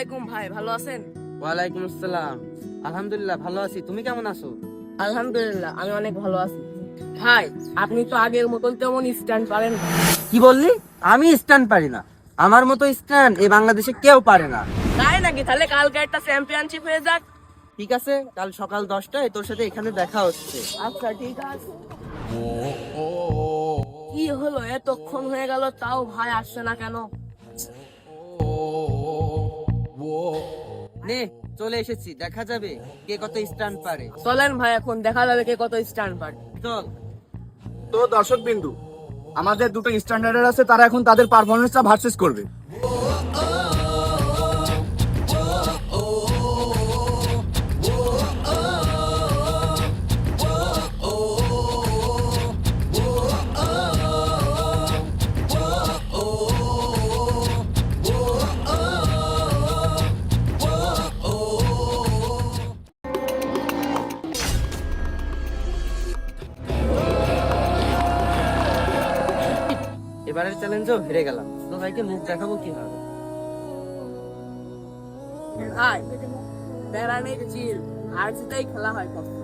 আলাইকুম ভাই, ভালো আছেন? ওয়ালাইকুম আসসালাম। আলহামদুলিল্লাহ ভালো আছি, তুমি কেমন আছো? আলহামদুলিল্লাহ, আমি অনেক ভালো আছি। ভাই, আপনি তো আগের মতন তেমন স্ট্যান্ড পারেন না। কি বললি? আমি স্টান্ট পারি না? আমার মতো স্টান্ট এই বাংলাদেশে কেউ পারে না। তাই নাকি? তাহলে কালকে একটা চ্যাম্পিয়নশিপ হয়ে যাক। ঠিক আছে, কাল সকাল 10টায় তোর সাথে এখানে দেখা হচ্ছে। আচ্ছা, ঠিক আছে। কি হলো, এতক্ষণ হয়ে গেল তাও ভাই আসছে না কেন? নে, চলে এসেছি, দেখা যাবে কে কত স্টান্ট পারে। চলেন ভাই, এখন দেখা যাবে কে কত স্ট্যান্ড পারে। চল। তো দর্শক বিন্দু, আমাদের দুটো স্ট্যান্ডার্ড আছে, তারা এখন তাদের পারফরমেন্সটা ভার্সেস করবে। এবারের চ্যালেঞ্জও হেরে গেলাম, তো ভাইকে মুখ দেখাবো কিভাবে? ভাই, প্যারা নেই চিল, আর সেটাই খেলা হয় কখন।